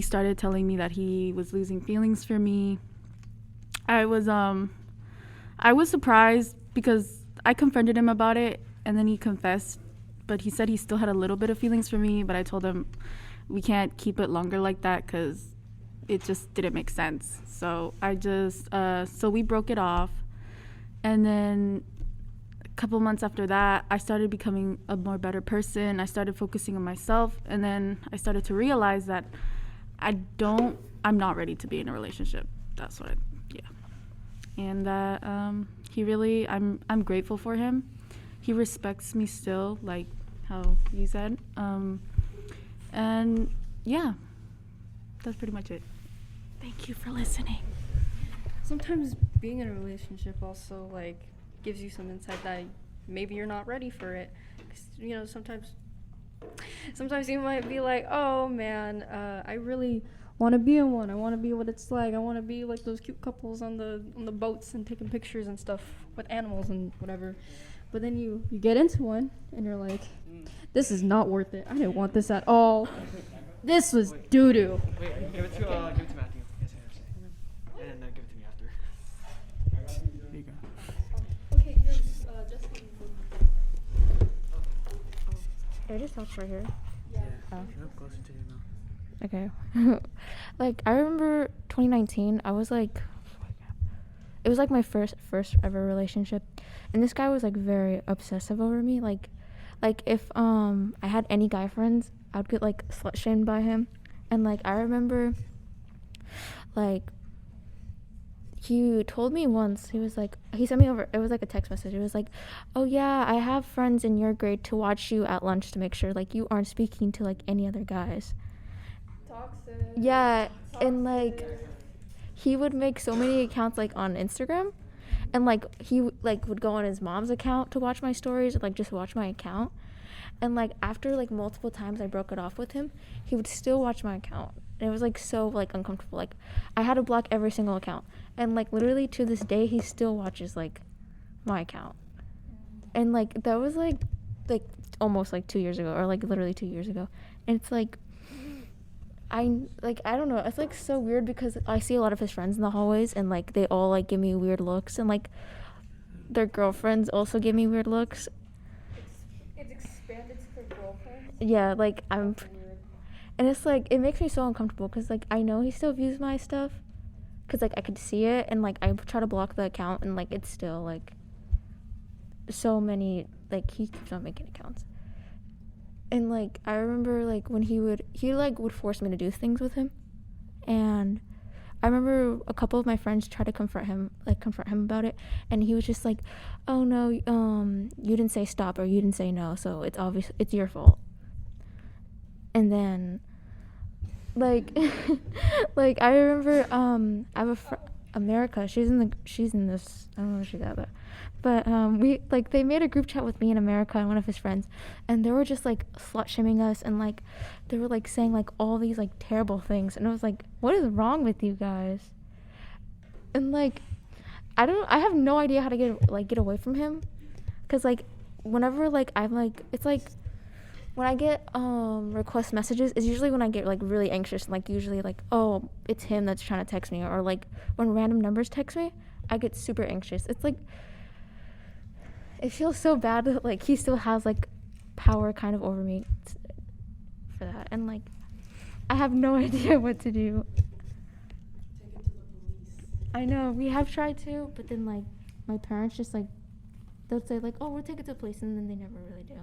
Speaker 11: started telling me that he was losing feelings for me, I was surprised because I confronted him about it, and then he confessed. But he said he still had a little bit of feelings for me, but I told him we can't keep it longer like that because it just didn't make sense. So so we broke it off. And then a couple months after that, I started becoming a more better person. I started focusing on myself. And then I started to realize that I'm not ready to be in a relationship. That's what And that he really, I'm grateful for him. He respects me still, like how you said. And yeah, that's pretty much it. Thank you for listening.
Speaker 1: Sometimes being in a relationship also like gives you some insight that maybe you're not ready for it. 'Cause, you know, sometimes you might be like, oh man, I really want to be in one. I want to be what it's like. I want to be like those cute couples on the boats and taking pictures and stuff with animals and whatever. But then you get into one and you're like, this is not worth it. I didn't want this at all. This was doo doo.
Speaker 2: Wait, give it to Matthew. Yes, and give it to me after.
Speaker 10: There you go.
Speaker 1: Okay, you're Justin.
Speaker 12: I just talk right here.
Speaker 1: Yeah.
Speaker 12: Oh.
Speaker 10: Get up closer to your mouth.
Speaker 12: Okay. Like I remember 2019, I was like, it was like my first ever relationship, and this guy was like very obsessive over me. Like if I had any guy friends, I would get like slut shamed by him, and like I remember, like he told me once, he sent me over, it was like a text message, it was like, oh yeah, I have friends in your grade to watch you at lunch to make sure like you aren't speaking to like any other guys.
Speaker 1: Toxic.
Speaker 12: Yeah, and like he would make so many accounts like on Instagram, and like he like would go on his mom's account to watch my stories, or like just watch my account, and like after like multiple times I broke it off with him, he would still watch my account, and it was like so like uncomfortable. Like I had to block every single account, and like literally to this day he still watches like my account, and like that was like almost like 2 years ago, or like literally 2 years ago, and it's like I don't know, it's like so weird because I see a lot of his friends in the hallways, and like they all like give me weird looks, and like their girlfriends also give me weird looks.
Speaker 1: It's expanded to their girlfriend.
Speaker 12: Yeah, like and it's like it makes me so uncomfortable because like I know he still views my stuff because like I could see it, and like I try to block the account, and like it's still like so many, like he keeps on making accounts. And like I remember like when he would force me to do things with him, and I remember a couple of my friends tried to confront him about it, and he was just like, oh no, you didn't say stop, or you didn't say no, so it's obvious it's your fault. And then like like I remember I have America, she's in this, I don't know where she's at, but we like they made a group chat with me and America and one of his friends, and they were just like slut shaming us, and like they were like saying like all these like terrible things, and I was like, what is wrong with you guys? And like I have no idea how to get away from him, because like whenever like I'm like, it's like when I get request messages, it's usually when I get like really anxious, and like usually like, oh, it's him that's trying to text me, or like when random numbers text me, I get super anxious. It's like it feels so bad that like he still has like power kind of over me for that, and like I have no idea what to do.
Speaker 6: Take it to the police.
Speaker 12: I know we have tried to, but then like my parents just like they'll say like, oh, we'll take it to the police, and then they never really do.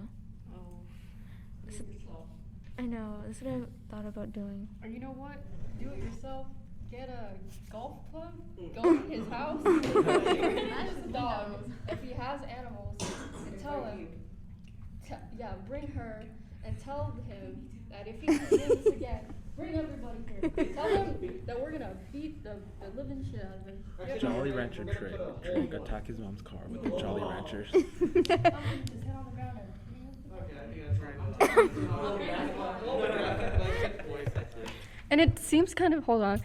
Speaker 12: I know, that's what I thought about doing.
Speaker 1: Or you know what? Do it yourself. Get a golf club. Go to his house. Ask the dog if he has animals, and tell him. Bring her and tell him that if he does this again, bring everybody here. Tell him that we're gonna beat the living shit out of him.
Speaker 13: Jolly Rancher trick. Attack his mom's car with the Jolly Ranchers.
Speaker 1: Just head on the ground and. And it seems kind of, I'm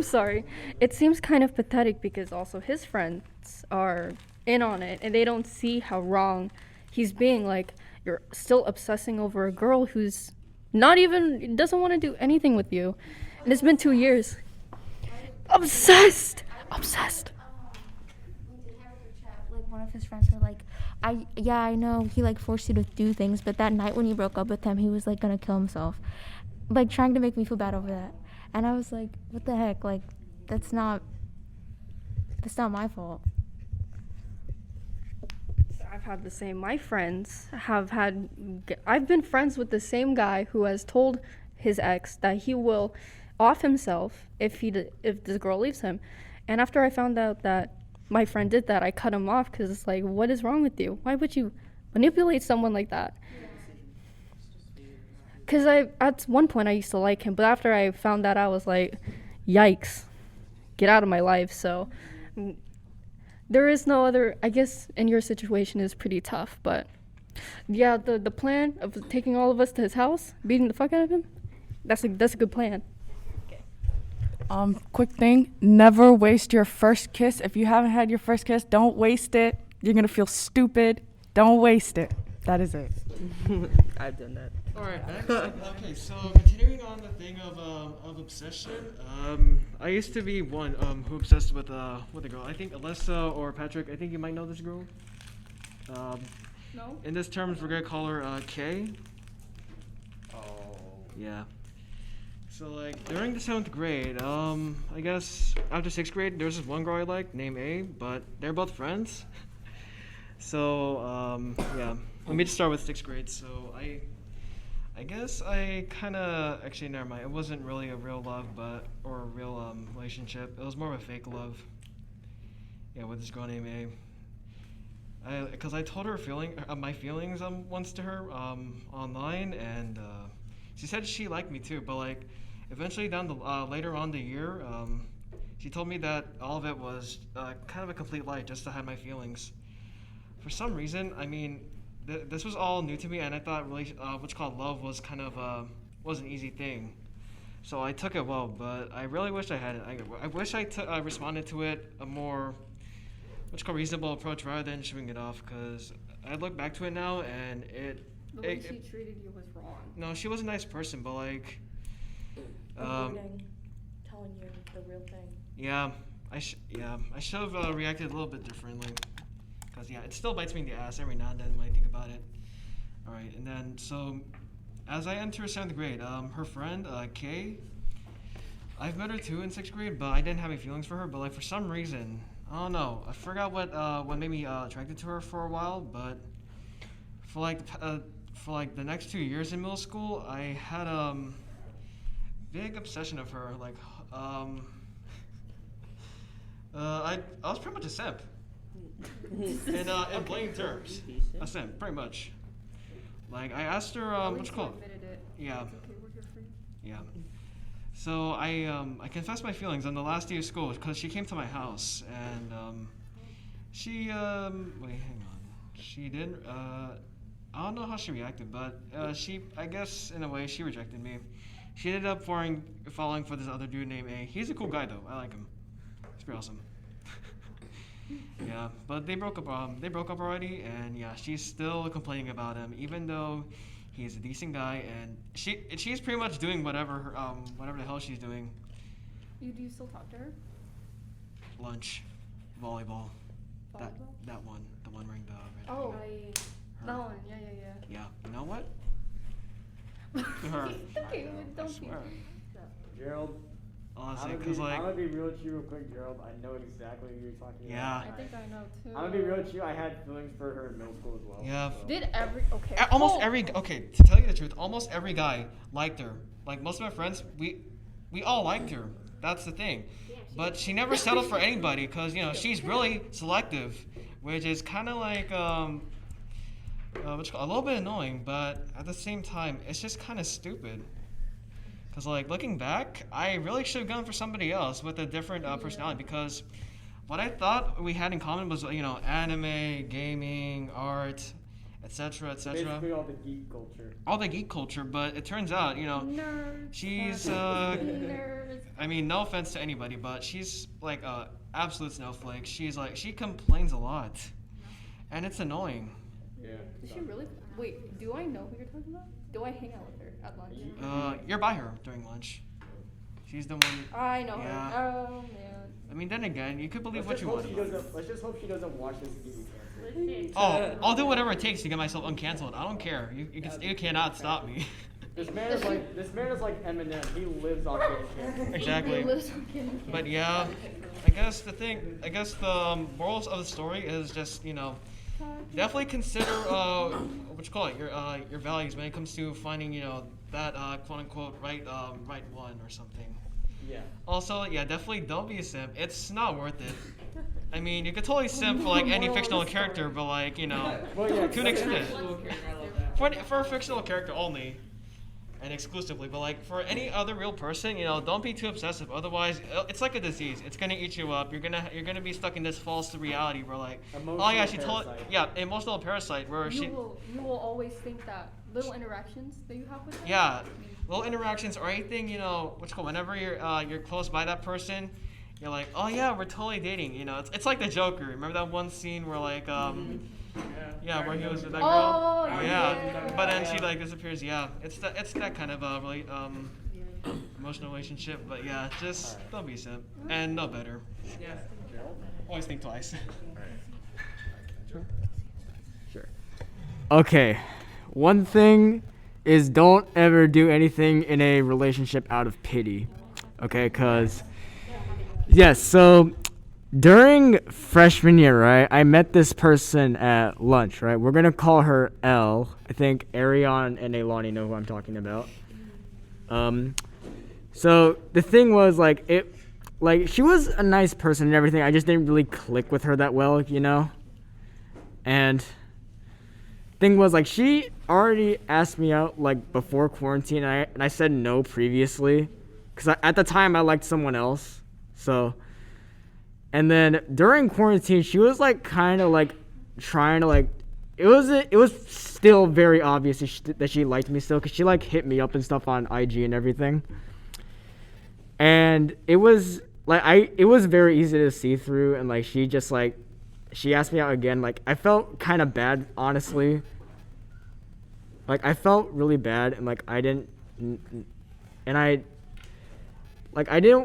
Speaker 1: sorry. It seems kind of pathetic because also his friends are in on it and they don't see how wrong he's being. Like, you're still obsessing over a girl who's doesn't want to do anything with you. And it's been 2 years. Obsessed.
Speaker 12: Like one of his friends were like, I know he like forced you to do things, but that night when you broke up with him, he was like gonna kill himself, like trying to make me feel bad over that. And I was like, what the heck, like that's not my fault.
Speaker 1: I've had the same. My friends I've been friends with the same guy who has told his ex that he will off himself if this girl leaves him. And after I found out that my friend did that, I cut him off because it's like, what is wrong with you? Why would you manipulate someone like that? Because at one point I used to like him, but after I found that out, I was like, yikes, get out of my life. So there is no other, I guess in your situation is pretty tough, but yeah, the plan of taking all of us to his house, beating the fuck out of him, that's a good plan.
Speaker 6: Quick thing, never waste your first kiss. If you haven't had your first kiss, don't waste it. You're gonna feel stupid. Don't waste it. That is it.
Speaker 3: I've done that.
Speaker 2: All right, next. Okay, so continuing on the thing of obsession, I used to be one who obsessed with a girl. I think Alyssa or Patrick. I think you might know this girl.
Speaker 1: No.
Speaker 2: In this terms, we're gonna call her Kay. Oh. Yeah. So like during the 7th grade, I guess after 6th grade, there was this one girl I liked named A, but they're both friends. So yeah, let me just start with 6th grade. So I guess I kind of actually never mind. It wasn't really a real love, or a real relationship. It was more of a fake love. Yeah, with this girl named A. Because I told her my feelings once to her online, and she said she liked me too. But like, eventually later on the year, she told me that all of it was kind of a complete lie, just to hide my feelings. For some reason, I mean, this was all new to me, and I thought what's called love was kind of was an easy thing. So I took it well, but I really wish I hadn't. I wish I responded to it a more what's called reasonable approach rather than shooing it off. Because I look back to it now, and
Speaker 1: The way she treated you was wrong.
Speaker 2: No, she was a nice person, but like.
Speaker 14: Avoiding telling you the real thing.
Speaker 2: Yeah, I should have reacted a little bit differently. Because, yeah, it still bites me in the ass every now and then when I think about it. All right, and then, so, as I enter 7th grade, her friend, Kay, I've met her too in 6th grade, but I didn't have any feelings for her. But, like, for some reason, I don't know. I forgot what made me attracted to her for a while, but for, like, the next 2 years in middle school, I had, big obsession of her. Like, I was pretty much a simp. In plain terms, a simp, pretty much. Like I asked her, what's it called? Yeah. Yeah. So I confessed my feelings on the last day of school because she came to my house and she wait, hang on. She didn't. I don't know how she reacted, but I guess in a way she rejected me. She ended up falling for this other dude named A. He's a cool guy though. I like him. He's pretty awesome. Yeah, but they broke up. They broke up already, and yeah, she's still complaining about him, even though he's a decent guy, and she's pretty much doing whatever the hell she's doing.
Speaker 1: Do you still talk to her?
Speaker 2: Lunch, volleyball. That one, the one wearing the red.
Speaker 1: Oh,
Speaker 2: Her.
Speaker 1: that one. Yeah.
Speaker 2: Yeah, you know what? Her.
Speaker 1: Okay, don't
Speaker 2: swear.
Speaker 15: Gerald.
Speaker 2: Honestly,
Speaker 15: I'm gonna be real with you real quick, Gerald. I know exactly what you're talking
Speaker 2: yeah.
Speaker 15: about.
Speaker 1: I think I know too.
Speaker 15: I'm gonna be real with you. I had feelings for her in middle school as well.
Speaker 2: Yeah.
Speaker 15: So.
Speaker 2: To tell you the truth, almost every guy liked her. Like most of my friends, we all liked her. That's the thing. But she never settled for anybody because she's really selective, which is kind of like a little bit annoying, but at the same time, it's just kind of stupid. Because, like, looking back, I really should have gone for somebody else with a different personality because what I thought we had in common was, anime, gaming, art, etc., etc.
Speaker 15: Basically all the geek culture.
Speaker 2: All the geek culture, but it turns out,
Speaker 1: Nerds.
Speaker 2: she's,
Speaker 1: Nerds.
Speaker 2: I mean, no offense to anybody, but she's, like, a absolute snowflake. She's, like, she complains a lot, and it's annoying.
Speaker 15: Yeah.
Speaker 1: Does she really? Wait, do I know who you're talking about? Do I hang out with her at lunch?
Speaker 2: You're by her during lunch. She's the one.
Speaker 1: I know
Speaker 2: yeah.
Speaker 1: her. Oh man.
Speaker 2: I mean, then again, you could believe what you want.
Speaker 15: Let's just hope she doesn't watch this and get canceled.
Speaker 2: Oh, I'll do whatever it takes to get myself uncanceled. I don't care. You cannot stop me.
Speaker 15: This man is like Eminem. He lives on getting canceled.
Speaker 2: Exactly.
Speaker 1: He lives on getting canceled.
Speaker 2: But yeah, I guess the morals of the story is just definitely consider what you call it your values when it comes to finding that quote unquote right one or something.
Speaker 15: Yeah.
Speaker 2: Also, yeah, definitely don't be a simp. It's not worth it. I mean, you could totally simp for like any fictional character, but like to an extent. For a fictional character only. and exclusively. But like for any other real person, don't be too obsessive. Otherwise, it's like a disease. It's gonna eat you up. You're gonna be stuck in this false reality where like, oh yeah, she told, yeah, emotional parasite where
Speaker 1: You will always think that little interactions that you have with them.
Speaker 2: yeah, little interactions or anything, whenever you're close by that person, you're like, oh yeah, we're totally dating. It's like the Joker. Remember that one scene where like yeah, where he was with that girl.
Speaker 1: Oh,
Speaker 2: yeah. But then she like disappears. Yeah, it's that kind of really emotional relationship. But yeah, just don't be simp and know better. Yeah. Always think twice.
Speaker 15: Sure. Okay. One thing is don't ever do anything in a relationship out of pity. Okay, cause yes, so during freshman year, right, I met this person at lunch, right? We're gonna call her L. I think Arion and Elani know who I'm talking about. So the thing was she was a nice person and everything. I just didn't really click with her that well, And thing was she already asked me out before quarantine, and I said no previously, because at the time I liked someone else. So, and then during quarantine, she was kind of trying to it was still very obvious that she liked me still, because she hit me up and stuff on IG and everything. And it was it was very easy to see through, and she just she asked me out again. I felt kind of bad, honestly. I felt really bad, and I didn't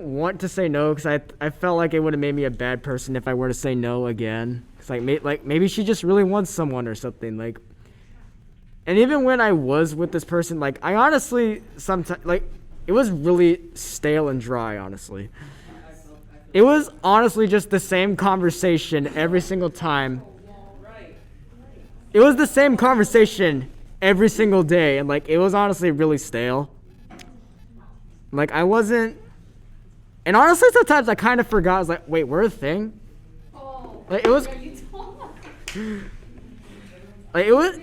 Speaker 15: want to say no, because I felt it would have made me a bad person if I were to say no again. Cause maybe she just really wants someone or something. And even when I was with this person, I honestly sometimes it was really stale and dry. Honestly, it was honestly just the same conversation every single time. It was the same conversation every single day, and it was honestly really stale. I wasn't, and honestly sometimes I kind of forgot. I was like, wait, we're a thing?
Speaker 1: Oh.
Speaker 15: It was it was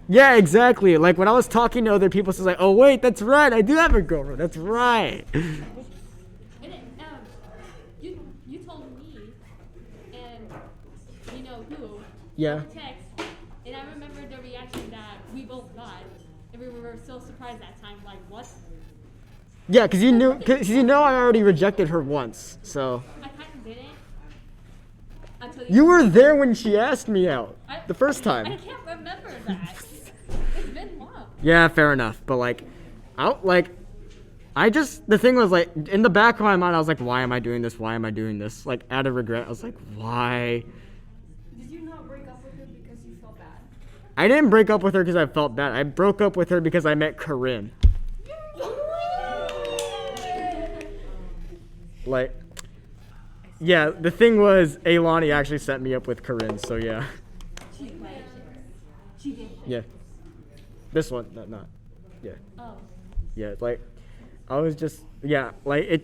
Speaker 15: yeah, exactly. When I was talking to other people, it's like, oh wait, that's right, I do have a girlfriend, that's right.
Speaker 5: And you told me, and you know who?
Speaker 15: Yeah.
Speaker 5: Text, and I remember the reaction that we both got, and we were so surprised that time. What?
Speaker 15: Yeah, because you I already rejected her once, so.
Speaker 5: I kind of didn't. Until
Speaker 15: You were there when she asked me out the first time.
Speaker 5: I can't remember that. It's been long.
Speaker 15: Yeah, fair enough. But the thing was in the back of my mind, I was like, why am I doing this? Why am I doing this? Out of regret, I was like, why?
Speaker 1: Did you not break up with her because you felt bad?
Speaker 15: I didn't break up with her because I felt bad. I broke up with her because I met Corinne. Yeah, the thing was, Ailani actually set me up with Corinne, so yeah.
Speaker 5: She did.
Speaker 15: Yeah. This one, not. Yeah.
Speaker 5: Oh.
Speaker 15: Yeah, I was just, yeah, and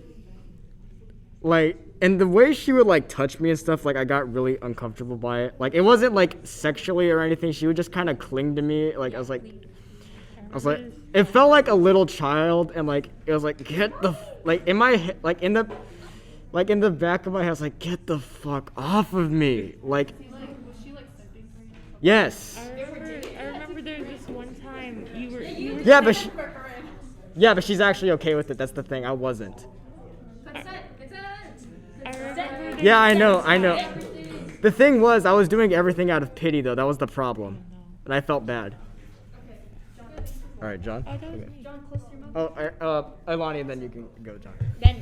Speaker 15: the way she would touch me and stuff, I got really uncomfortable by it. It wasn't sexually or anything. She would just kind of cling to me. I was like, it felt like a little child, and it was get the, in my head, in the back of my head, I was like, get the fuck off of me.
Speaker 1: Was she simping for you?
Speaker 15: Yes.
Speaker 8: I remember there was this one time you were
Speaker 15: Yeah, but she's actually okay with it. That's the thing. I wasn't. Yeah, I know. The thing was, I was doing everything out of pity, though. That was the problem, and I felt bad. All right, John. Okay.
Speaker 1: John, close to your mouth.
Speaker 15: Oh, Ilani, and then you can go, John.
Speaker 5: Then.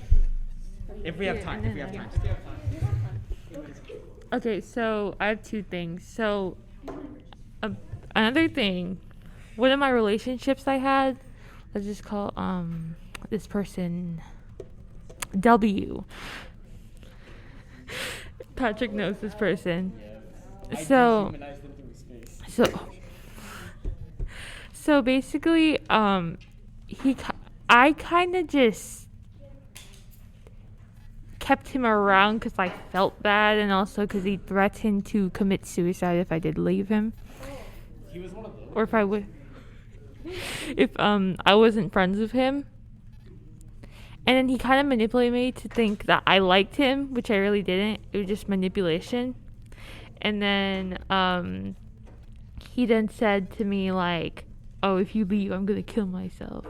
Speaker 15: If we have time.
Speaker 8: Okay, so I have two things. So, another thing, one of my relationships I had, let's just call this person W. Patrick knows this person. So basically, I kind of just kept him around because I felt bad, and also because he threatened to commit suicide if I did leave him.
Speaker 15: He was one of those.
Speaker 8: Or if I would. if I wasn't friends with him. And then he kind of manipulated me to think that I liked him, which I really didn't. It was just manipulation. And then he then said to me like, "Oh, if you leave, I'm gonna kill myself."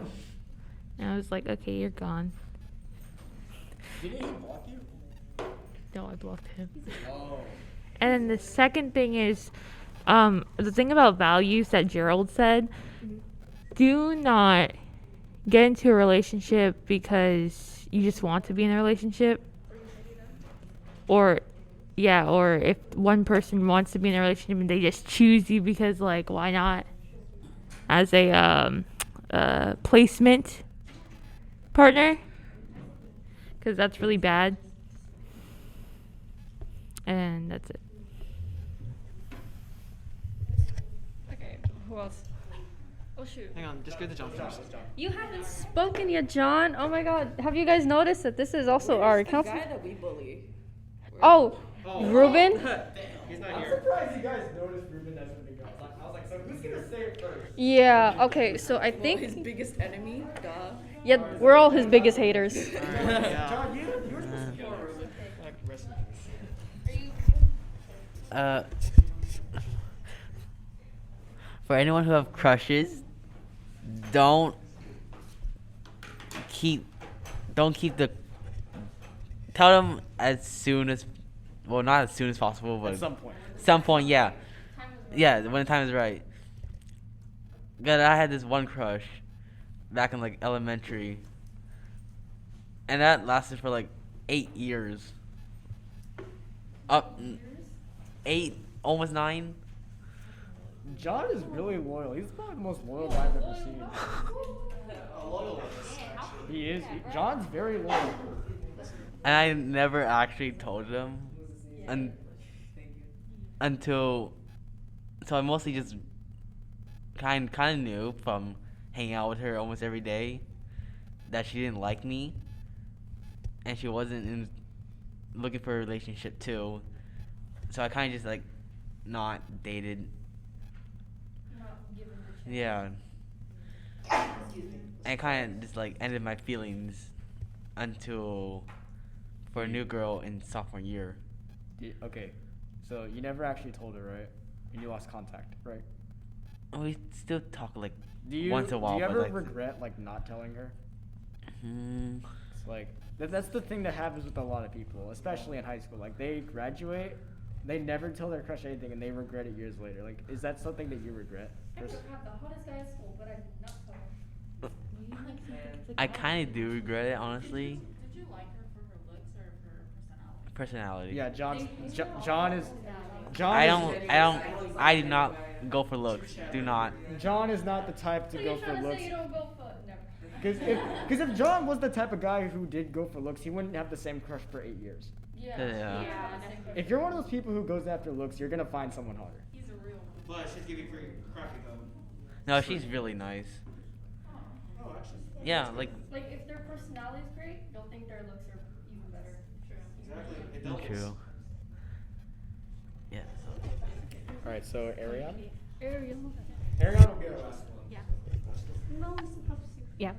Speaker 8: And I was like, "Okay, you're gone."
Speaker 15: Didn't he block you?
Speaker 8: No, I blocked him.
Speaker 15: Oh.
Speaker 8: And then the second thing is, the thing about values that Gerald said, do not get into a relationship because you just want to be in a relationship. Or if one person wants to be in a relationship and they just choose you because, like, why not? As a placement partner. Because that's really bad. And that's it.
Speaker 1: Okay, who else? Oh shoot.
Speaker 2: Hang on, just go to John first.
Speaker 1: You haven't spoken yet, John. Oh my god. Have you guys noticed that this is also our council?
Speaker 3: guy that we bully.
Speaker 1: Oh, Ruben?
Speaker 2: He's not
Speaker 15: I'm
Speaker 2: here.
Speaker 15: surprised you guys noticed Ruben as a big guy. I was like, so who's gonna say it first?
Speaker 1: Yeah, okay, so I
Speaker 3: Well,
Speaker 1: think
Speaker 3: his biggest enemy, duh.
Speaker 1: yeah, we're all his biggest haters.
Speaker 15: John, you were supposed to kill Ruben.
Speaker 2: Rest in peace.
Speaker 16: For anyone who have crushes, don't keep the tell them as soon as, well, not as soon as possible, but
Speaker 15: At some point.
Speaker 16: some point, yeah, when the time is right. God, I had this one crush back in like elementary, and that lasted for like 8 years. Up 8, almost 9.
Speaker 15: John is really loyal. He's probably the most loyal guy I've ever seen. He is. John's very loyal.
Speaker 16: And I never actually told them until, so I mostly just kind of knew from hanging out with her almost every day that she didn't like me, and she wasn't looking for a relationship too. So I kind of just like not dated. Yeah. And kind of just like ended my feelings until for a new girl in sophomore year.
Speaker 15: Okay, so you never actually told her, right? And you lost contact, right?
Speaker 16: We still talk like
Speaker 15: Do
Speaker 16: once in a while.
Speaker 15: you ever
Speaker 16: but, like,
Speaker 15: regret like not telling her?
Speaker 16: mm,
Speaker 15: It's like that's the thing that happens with a lot of people, especially in high school. Like they graduate, they never tell their crush anything, and they regret it years later. Like, is that something that you regret?
Speaker 1: I have the hottest guy at school, but I did not tell him.
Speaker 16: I kind of do regret it, honestly.
Speaker 11: Did you like her for her looks or for her personality?
Speaker 16: Personality.
Speaker 15: Yeah, John is.
Speaker 16: I do not go for looks. Do not.
Speaker 15: John is not the type to
Speaker 1: So
Speaker 15: go
Speaker 1: you're
Speaker 15: for
Speaker 1: trying to
Speaker 15: looks.
Speaker 1: say you don't go for never.
Speaker 15: Because if John was the type of guy who did go for looks, he wouldn't have the same crush for 8 years.
Speaker 16: Yeah.
Speaker 15: If you're one of those people who goes after looks, you're gonna find someone hotter.
Speaker 1: He's a real one.
Speaker 2: But she's giving free crappy though.
Speaker 16: No, she's really nice.
Speaker 2: Oh, actually.
Speaker 16: Yeah, like.
Speaker 1: Like if their personality is great, you'll think their looks are even better.
Speaker 2: Exactly. It doubles.
Speaker 16: True. Yeah.
Speaker 15: All right, so Ariana.
Speaker 1: Ariel.
Speaker 15: Ariana will get our last one.
Speaker 1: Yeah. No, it's supposed to.
Speaker 7: Yeah.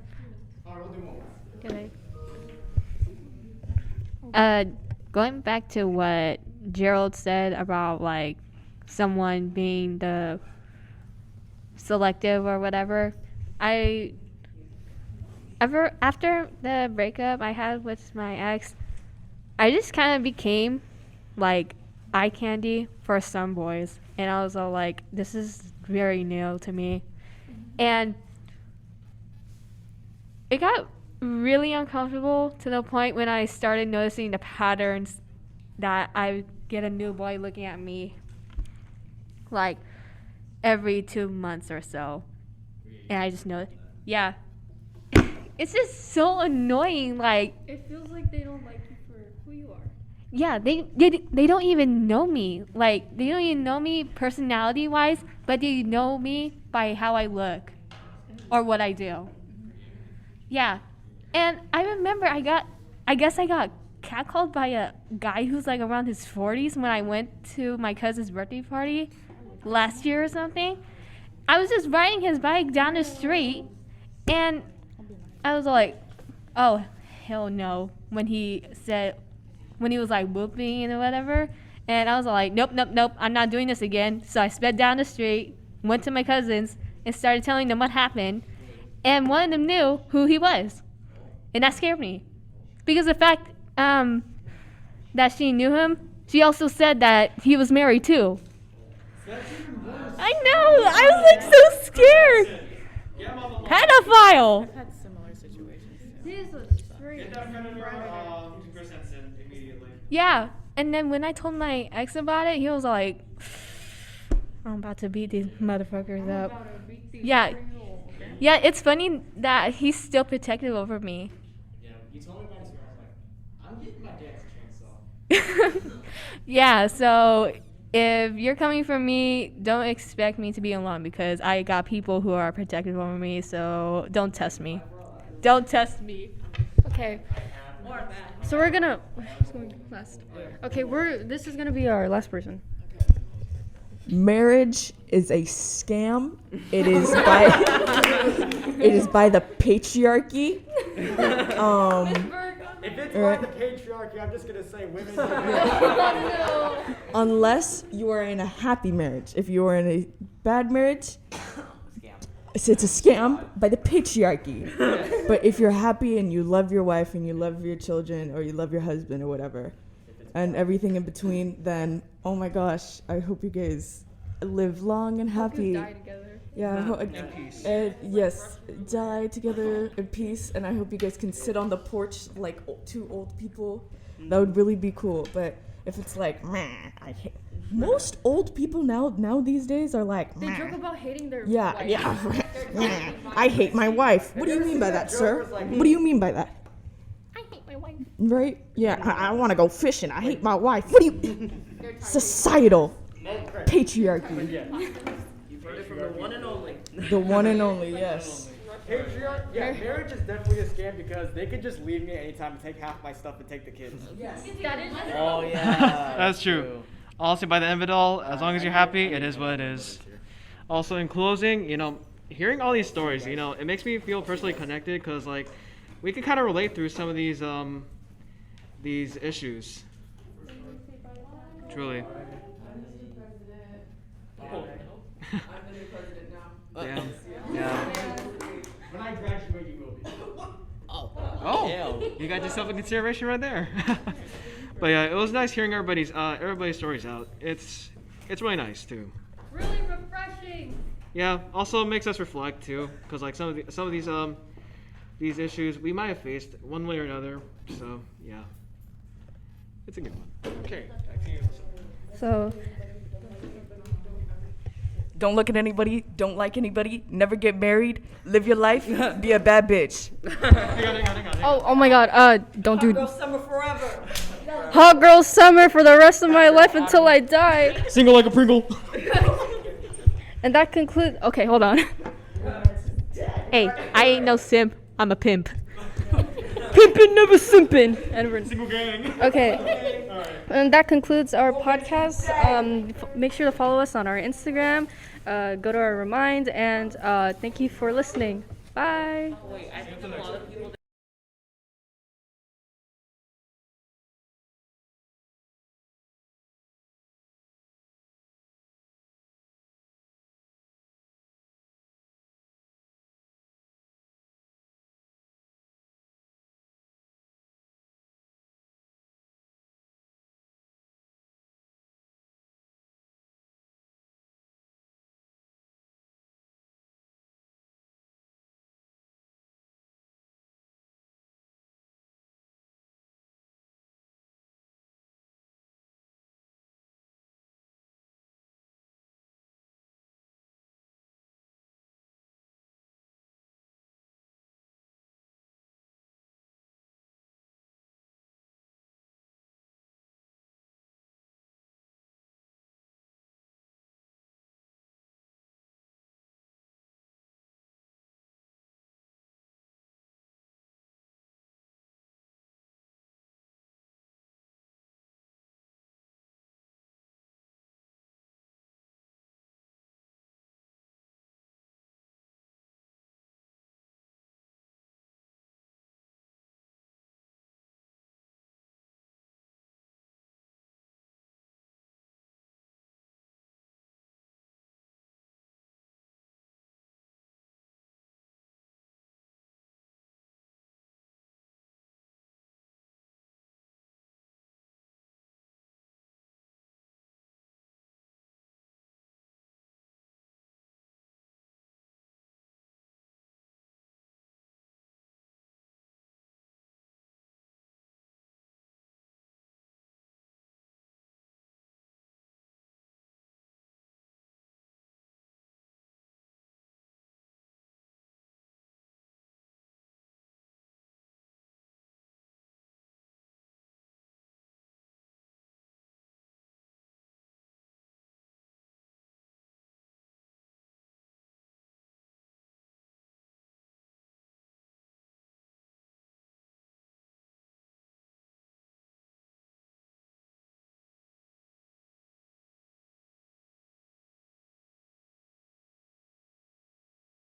Speaker 15: All right, we'll do one more.
Speaker 7: Good. Going back to what Gerald said about like someone being the selective or whatever, after the breakup I had with my ex, I just kind of became like eye candy for some boys, and I was all like, this is very new to me, and it got really uncomfortable to the point when I started noticing the patterns that I get a new boy looking at me like every 2 months or so. And I just know, yeah. It's just so annoying. Like,
Speaker 1: It feels like they don't like you for who you are.
Speaker 7: yeah, they don't even know me. Like, they don't even know me personality wise, but they know me by how I look or what I do. Yeah. And I remember I got catcalled by a guy who's like around his 40s when I went to my cousin's birthday party last year or something. I was just riding his bike down the street, and I was like, oh, hell no. When he was like whooping and whatever, and I was like, nope, I'm not doing this again. So I sped down the street, went to my cousins, and started telling them what happened. And one of them knew who he was. And that scared me. Because the fact that she knew him, she also said that he was married too. I know! I was like so scared! Pedophile!
Speaker 4: I've had similar situations.
Speaker 7: Yeah, and then when I told my ex about it, he was like, I'm about to beat these motherfuckers up. Yeah. Yeah, it's funny that he's still protective over me.
Speaker 15: Yeah, you told me about his girl. I'm getting my dad's chainsaw.
Speaker 7: Yeah, so if you're coming from me, don't expect me to be alone because I got people who are protective over me, so don't test me. Don't test me. Okay. So we're gonna last. Okay, this is gonna be our last person.
Speaker 6: Marriage is a scam. It is by the patriarchy.
Speaker 15: If it's by the patriarchy, I'm just gonna say women.
Speaker 6: Unless you are in a happy marriage. If you are in a bad marriage, it's a scam by the patriarchy. But if you're happy and you love your wife and you love your children or you love your husband or whatever, and everything in between, then oh my gosh, I hope you guys live long and happy.
Speaker 1: Die together.
Speaker 6: Yeah,
Speaker 2: In peace.
Speaker 6: yes, die together in peace, and I hope you guys can sit on the porch like two old people. That would really be cool. But if it's like, meh, I hate. Most old people now these days are like,
Speaker 1: They
Speaker 6: meh.
Speaker 1: joke about hating their
Speaker 6: Yeah,
Speaker 1: wife.
Speaker 6: yeah. Meh, I hate my wife. What do you mean by that, sir? What do you mean by that?
Speaker 1: I hate my wife.
Speaker 6: Right? Yeah, I want to go fishing. I hate my wife. What do you? Societal patriarchy.
Speaker 3: You've heard it from the one and only.
Speaker 6: The one and only, yes.
Speaker 15: Yeah, marriage is definitely a scam because they could just leave me anytime and take half my stuff and take the kids.
Speaker 6: Yes.
Speaker 16: Oh yeah.
Speaker 2: That's true. Honestly, by the end of it all, as long as you're happy, it is what it is. Also, in closing, hearing all these stories, it makes me feel personally connected because, like, we can kind of relate through some of these issues. Truly. Damn. Yeah.
Speaker 15: When I graduate, you will be.
Speaker 2: Oh, you got yourself in consideration right there. But yeah, it was nice hearing everybody's stories out. It's really nice too.
Speaker 1: Really refreshing.
Speaker 2: Yeah. Also makes us reflect too, because like some of these issues we might have faced one way or another. So yeah, it's a good one. Okay, back to you.
Speaker 1: So
Speaker 6: Don't look at anybody. Don't like anybody. Never get married. Live your life. Be a bad bitch.
Speaker 2: Hang on.
Speaker 1: oh my God. Don't do.
Speaker 3: Girl summer forever.
Speaker 1: Hot girl summer for the rest of my life until I die.
Speaker 2: Single like a Pringle.
Speaker 1: And that concludes. Okay, hold on. Hey, I ain't no simp. I'm a pimp. Pimpin', never simpin'.
Speaker 2: Single gang.
Speaker 1: Okay. And that concludes our podcast. Make sure to follow us on our Instagram. Go to our Remind. And thank you for listening. Bye.
Speaker 3: Wait, I think a lot of people